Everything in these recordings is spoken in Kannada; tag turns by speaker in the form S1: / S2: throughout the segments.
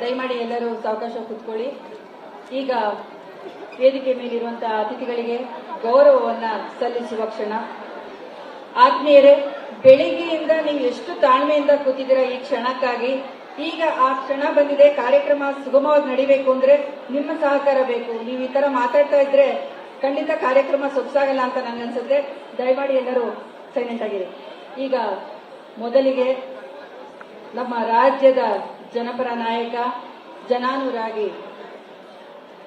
S1: ದಯಮಾಡಿ ಎಲ್ಲರೂ ಸಾವಕಾಶ ಕೂತ್ಕೊಳ್ಳಿ. ಈಗ ವೇದಿಕೆ ಮೇಲಿರುವಂತಹ ಅತಿಥಿಗಳಿಗೆ ಗೌರವವನ್ನ ಸಲ್ಲಿಸುವ ಕ್ಷಣ. ಆತ್ಮೀಯರೇ, ಬೆಳಿಗ್ಗೆಯಿಂದ ನೀವು ಎಷ್ಟು ತಾಳ್ಮೆಯಿಂದ ಕೂತಿದ್ದೀರಾ ಈ ಕ್ಷಣಕ್ಕಾಗಿ. ಈಗ ಆ ಕ್ಷಣ ಬಂದಿದೆ. ಕಾರ್ಯಕ್ರಮ ಸುಗಮವಾಗಿ ನಡಿಬೇಕು ಅಂದ್ರೆ ನಿಮ್ಮ ಸಹಕಾರ ಬೇಕು. ನೀವು ಈ ತರ ಮಾತಾಡ್ತಾ ಇದ್ರೆ ಖಂಡಿತ ಕಾರ್ಯಕ್ರಮ ಸೊಗಸಾಗಲ್ಲ ಅಂತ ನನಗನ್ಸುತ್ತೆ. ದಯಮಾಡಿ ಎಲ್ಲರೂ ಸೈಲೆಂಟ್ ಆಗಿರಿ. ಈಗ ಮೊದಲಿಗೆ ನಮ್ಮ ರಾಜ್ಯದ ಜನಪರ ನಾಯಕ, ಜನಾನುರಾಗಿ,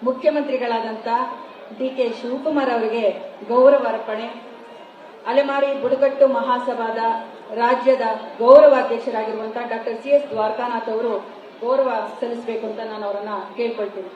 S1: ಮುಖ್ಯಮಂತ್ರಿಗಳಾದಂಥ ಡಿ.ಕೆ. ಶಿವಕುಮಾರ್ ಅವರಿಗೆ ಗೌರವ ಅರ್ಪಣೆ. ಅಲೆಮಾರಿ ಬುಡಕಟ್ಟು ಮಹಾಸಭಾದ ರಾಜ್ಯದ ಗೌರವಾಧ್ಯಕ್ಷರಾಗಿರುವಂತಹ ಡಾಕ್ಟರ್ ಸಿ.ಎಸ್. ದ್ವಾರಕಾನಾಥ್ ಅವರು ಗೌರವ ಸಲ್ಲಿಸಬೇಕು ಅಂತ ನಾನು ಅವರನ್ನ ಕೇಳ್ಕೊಳ್ತೀನಿ.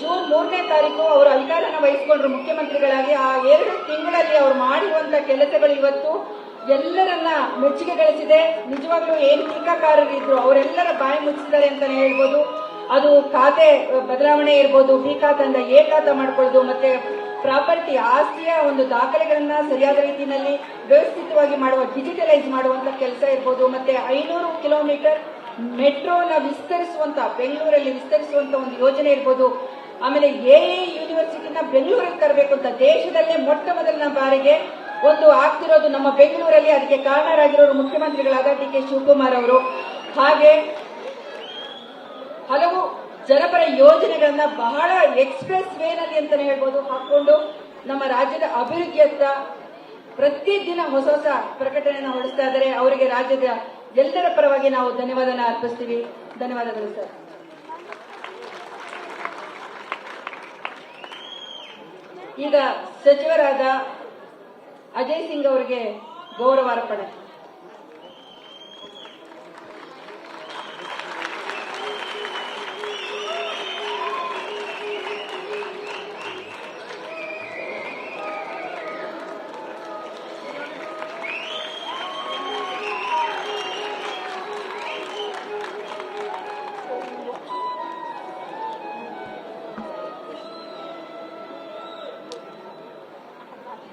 S1: ಜೂನ್ 3ನೇ ತಾರೀಕು ಅವರು ಅಧಿಕಾರನ ವಹಿಸಿಕೊಂಡ್ರು ಮುಖ್ಯಮಂತ್ರಿಗಳಾಗಿ. ಆ 2 ತಿಂಗಳಲ್ಲಿ ಅವರು ಮಾಡಿರುವಂತಹ ಕೆಲಸಗಳು ಇವತ್ತು ಎಲ್ಲರನ್ನ ಮೆಚ್ಚುಗೆ ಗಳಿಸಿದೆ. ನಿಜವಾಗ್ಲೂ ಏನು ಟೀಕಾಕಾರರಿದ್ರು ಅವರೆಲ್ಲರ ಬಾಯಿ ಮುಚ್ಚಿದ್ದಾರೆ ಅಂತಾನೆ ಹೇಳ್ಬೋದು. ಅದು ಖಾತೆ ಬದಲಾವಣೆ ಇರ್ಬೋದು, ಬಿ ಖಾತೆಯಿಂದ ಎ ಖಾತೆ ಮಾಡ್ಕೊಳ್ಳೋದು, ಮತ್ತೆ ಪ್ರಾಪರ್ಟಿ ಆಸ್ತಿಯ ಒಂದು ದಾಖಲೆಗಳನ್ನ ಸರಿಯಾದ ರೀತಿಯಲ್ಲಿ ವ್ಯವಸ್ಥಿತವಾಗಿ ಮಾಡುವ, ಡಿಜಿಟಲೈಸ್ ಮಾಡುವಂತ ಕೆಲಸ ಇರ್ಬೋದು, ಮತ್ತೆ 500 ಕಿಲೋಮೀಟರ್ ಮೆಟ್ರೋನ ವಿಸ್ತರಿಸುವಂತ, ಬೆಂಗಳೂರಲ್ಲಿ ವಿಸ್ತರಿಸುವಂತ ಒಂದು ಯೋಜನೆ ಇರ್ಬೋದು. ಆಮೇಲೆ ಯೂನಿವರ್ಸಿಟಿನ ಬೆಂಗಳೂರಿಗೆ ತರಬೇಕು ಅಂತ ದೇಶದಲ್ಲೇ ಮೊಟ್ಟ ಮೊದಲನ ಬಾರಿಗೆ ಒಂದು ಆಗ್ತಿರೋದು ನಮ್ಮ ಬೆಂಗಳೂರಲ್ಲಿ. ಅದಕ್ಕೆ ಕಾರಣರಾಗಿರೋರು ಮುಖ್ಯಮಂತ್ರಿಗಳಾದ ಡಿ.ಕೆ. ಶಿವಕುಮಾರ್ ಅವರು. ಹಾಗೆ ಹಲವು ಜನಪರ ಯೋಜನೆಗಳನ್ನ ಬಹಳ ಎಕ್ಸ್ಪ್ರೆಸ್ ವೇನಲ್ಲಿ ಅಂತಾನೆ ಹೇಳ್ಬೋದು ಹಾಕೊಂಡು ನಮ್ಮ ರಾಜ್ಯದ ಅಭಿವೃದ್ಧಿಯತ್ತ ಪ್ರತಿದಿನ ಹೊಸ ಹೊಸ ಪ್ರಕಟಣೆಯನ್ನು ಹೊರಡಿಸ್ತಾ ಇದ್ದಾರೆ. ಅವರಿಗೆ ರಾಜ್ಯದ ಎಲ್ಲರ ಪರವಾಗಿ ನಾವು ಧನ್ಯವಾದನ ಅರ್ಪಿಸ್ತೀವಿ. ಧನ್ಯವಾದಗಳು ಸರ್. ಈಗ ಸಚಿವರಾದ ಅಜಯ್ ಸಿಂಗ್ ಅವರಿಗೆ ಗೌರವಾರ್ಪಣೆ.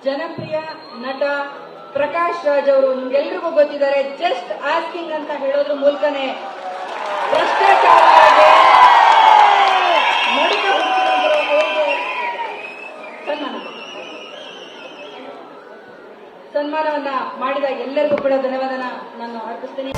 S1: ಜನಪ್ರಿಯ ನಟ ಪ್ರಕಾಶ್ ರಾಜ್ ಅವರು ನಿಮ್ಗೆಲ್ರಿಗೂ ಗೊತ್ತಿದ್ದಾರೆ. ಜಸ್ಟ್ ಆಸ್ಕಿಂಗ್ ಅಂತ ಹೇಳೋದ್ರ ಮೂಲಕನೇ ಭ್ರಷ್ಟಾಚಾರಕ್ಕೆ ನಡುಕ ಸನ್ಮಾನವನ್ನ ಮಾಡಿದ ಎಲ್ಲರಿಗೂ ಕೂಡ ಧನ್ಯವಾದನ ನಾನು ಅರ್ಪಿಸ್ತೀನಿ.